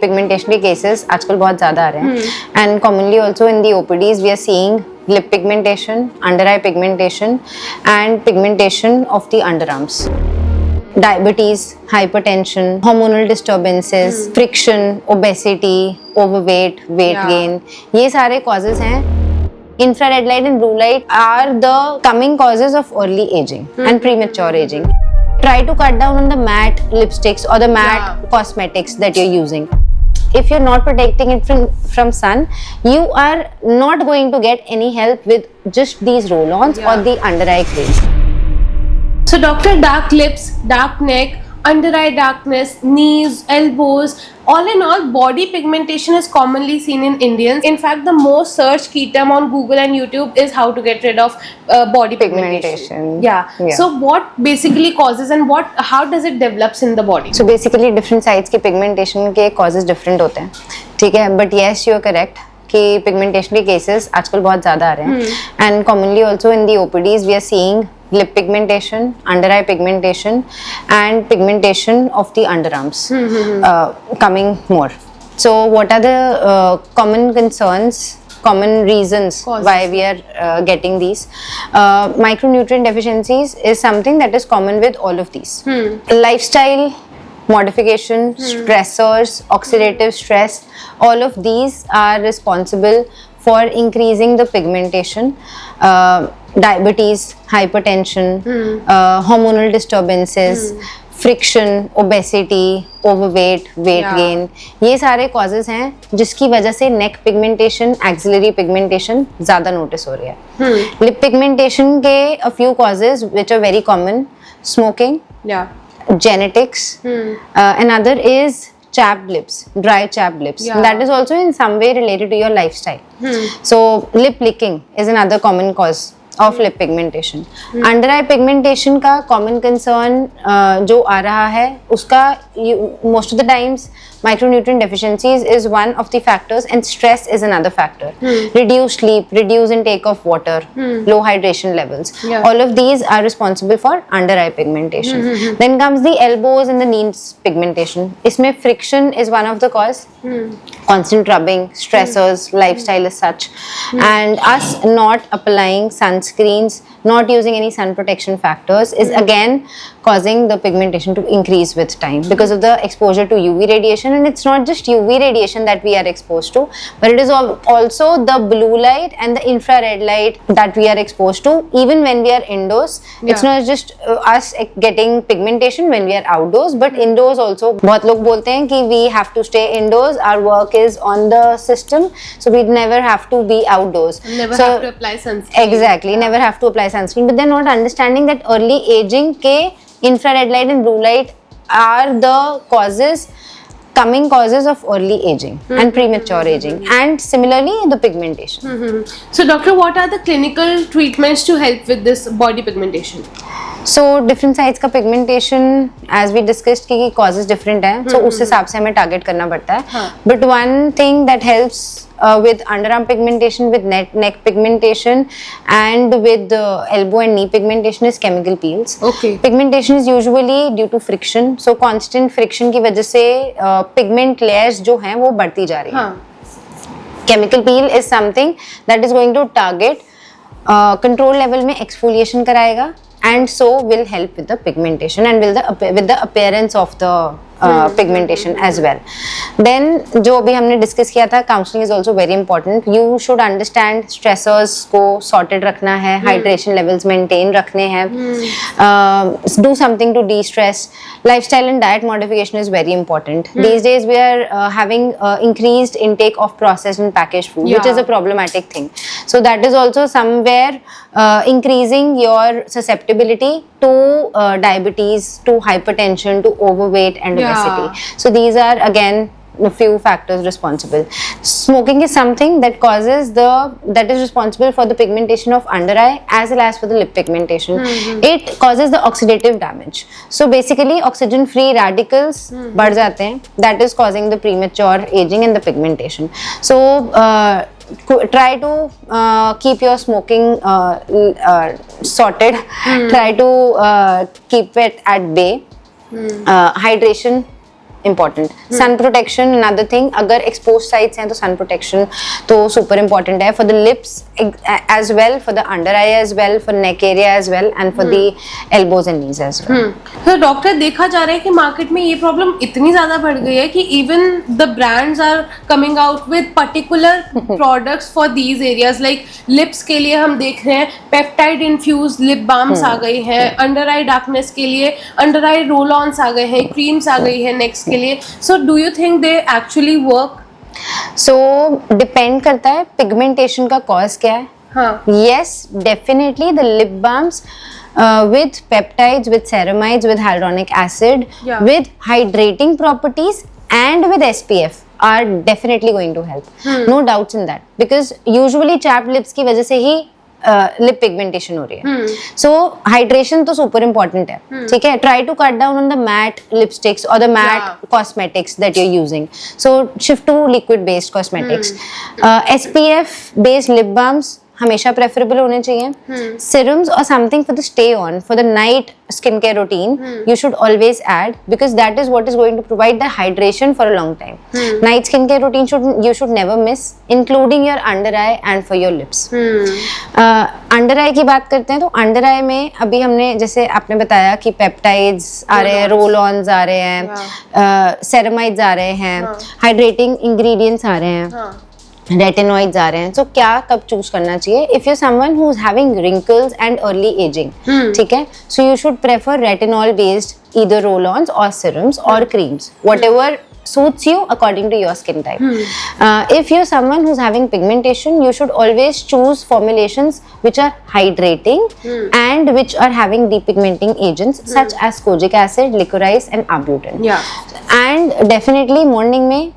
Pigmentation के cases आजकल बहुत ज़्यादा आ रहे हैं and commonly also in the OPDs we are seeing lip pigmentation, under eye pigmentation and pigmentation of the underarms. Diabetes, hypertension, hormonal disturbances, friction, obesity, overweight, weight gain, ये सारे causes हैं. Infrared light and blue light are the coming causes of early aging and premature aging. Try to cut down on the matte lipsticks or the matte cosmetics that you're using. If you're not protecting it from sun, you are not going to get any help with just these roll-ons or the under eye creams. So doctor, dark lips, dark neck, under eye darkness, knees, elbows, all in all, body pigmentation is commonly seen in Indians. In fact, the most searched key term on Google and YouTube is how to get rid of body pigmentation. Yeah. So what basically causes and how does it develops in the body? So basically different sides के pigmentation के causes different होते हैं, ठीक है? But yes, you are correct कि pigmentation के cases आजकल बहुत ज़्यादा आ रहे हैं and commonly also in the OPDs we are seeing lip pigmentation, under eye pigmentation and pigmentation of the underarms coming more. So what are the common concerns, common reasons why we are getting these? Micronutrient deficiencies is something that is common with all of these. Lifestyle modification, stressors, oxidative stress, all of these are responsible for increasing the pigmentation. Diabetes, hypertension, hormonal disturbances, friction, obesity, overweight, weight gain, ये सारे causes हैं जिसकी वजह से neck pigmentation, axillary pigmentation ज़्यादा notice हो रही है. Lip pigmentation के a few causes which are very common: smoking, genetics, another is chapped lips, dry chapped lips. That is also in some way related to your lifestyle. So lip licking is another common cause of lip pigmentation. Under eye pigmentation का common concern जो आ रहा है उसका most of the times micronutrient deficiencies is one of the factors and stress is another factor. Reduced sleep, reduced intake of water, low hydration levels, all of these are responsible for under eye pigmentation. Then comes the elbows and the knees pigmentation. इसमें friction is one of the cause, constant rubbing, stressors, lifestyle as such, and us not applying sunscreens, not using any sun protection factors is again causing the pigmentation to increase with time because of the exposure to UV radiation. And it's not just UV radiation that we are exposed to, but it is also the blue light and the infrared light that we are exposed to even when we are indoors. It's not just us getting pigmentation when we are outdoors, but indoors also. बहुत लोग बोलते हैं कि we have to stay indoors, our work is on the system, so we never have to be outdoors. Never have to apply sunscreen. Exactly, never have to apply sunscreen, but they're not understanding that early aging के infrared light and blue light are the coming causes of early aging and premature aging, and similarly the pigmentation. So doctor, what are the clinical treatments to help with this body pigmentation? So different sides का pigmentation as we discussed कि causes different हैं, so उस हिसाब से हमें target करना पड़ता है. But one thing that helps with underarm pigmentation, with neck pigmentation and with elbow and knee pigmentation is chemical peels. Pigmentation is usually due to friction, so constant friction की वजह से pigment layers जो हैं वो बढ़ती जा रही हैं. Chemical peel is something that is going to target control level में exfoliation कराएगा and so will help with the pigmentation and with the appearance of the pigmentation as well. Then जो अभी हमने discuss किया था, counseling is also very important. You should understand stressors को sorted रखना है, hydration levels maintain रखने हैं, do something to de-stress. Lifestyle and diet modification is very important. These days we are having increased intake of processed and packaged food, which is a problematic thing. So that is also somewhere increasing your susceptibility to diabetes, to hypertension, to overweight and obesity. So these are again a few factors responsible. Smoking is something that that is responsible for the pigmentation of under eye as well as for the lip pigmentation. It causes the oxidative damage. So basically oxygen free radicals बढ़ जाते हैं, that is causing the premature aging and the pigmentation. So try to keep your smoking sorted. Try to keep it at bay. Hydration important. Sun protection, another thing. अगर exposed sites हैं तो sun protection तो super important है for the lips as well, for the under eye as well, for neck area as well, and for the elbows and knees as well. तो doctor देखा जा रहा है कि मार्केट में ये प्रॉब्लम इतनी ज्यादा बढ़ गई है कि even the brands are coming out with particular products for these areas. Like lips के लिए हम देख रहे हैं पेप्टाइड इन्फ्यूज लिप बाम्स आ गई हैं, अंडर आई डार्कनेस के लिए अंडर आई रोल ऑन्स आ गए हैं, क्रीम्स आ गई है नेक्स के लिए. So do you think they actually work? So depend करता है pigmentation का cause क्या है. हाँ. Yes, definitely the lip balms with peptides, with ceramides, with hyaluronic acid, Yeah. with hydrating properties and with SPF are definitely going to help. No doubts in that, because usually chapped lips की वजह से ही lip pigmentation हो रही है. So hydration तो super important है. ठीक है, try to cut down on the matte lipsticks और the matte cosmetics that you are using. So shift to liquid based cosmetics. SPF based lip balms हमेशा preferable होने चाहिए. Serums or something for the stay on, for the night skincare routine, you should always add, because that is what is going to provide the hydration for a long time. Night skincare routine you should never miss, including your under eye and for your lips. Under eye की बात करते हैं तो under आई में अभी हमने जैसे आपने बताया कि पेप्टाइड्स आ रहे हैं, रोल ऑन्स आ रहे हैं, सेरेमाइड्स आ रहे हैं, हाइड्रेटिंग इंग्रेडिएंट्स आ रहे हैं, रेटिनॉइड्स आ रहे हैं. तो क्या कब चूज करना चाहिए? If you someone who is having wrinkles and early ageing, ठीक है, so you should prefer retinol based either roll ons और serums or creams, whatever suits you according to your skin type. If you're someone who's having pigmentation, you should always choose formulations which are hydrating and which are having depigmenting agents such as kojic acid, licorice and arbutin. Yeah. And definitely morning में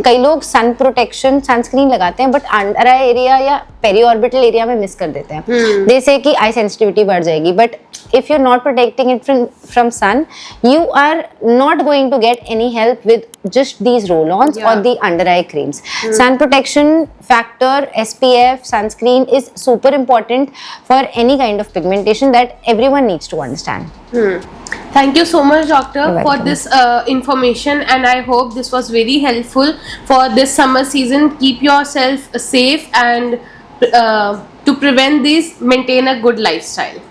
कई लोग sun protection sunscreen लगाते हैं but under eye area या पेरीऑर्बिटल area में miss कर देते हैं. जैसे कि आई सेंसिटिविटी बढ़ जाएगी, but if you're not protecting it from sun, you are not going to get any help with just these roll-ons or the under eye creams. Sun protection factor, SPF, sunscreen is super important for any kind of pigmentation that everyone needs to understand. Thank you so much, doctor, for this information, and I hope this was very helpful for this summer season. Keep yourself safe, and to prevent this, maintain a good lifestyle.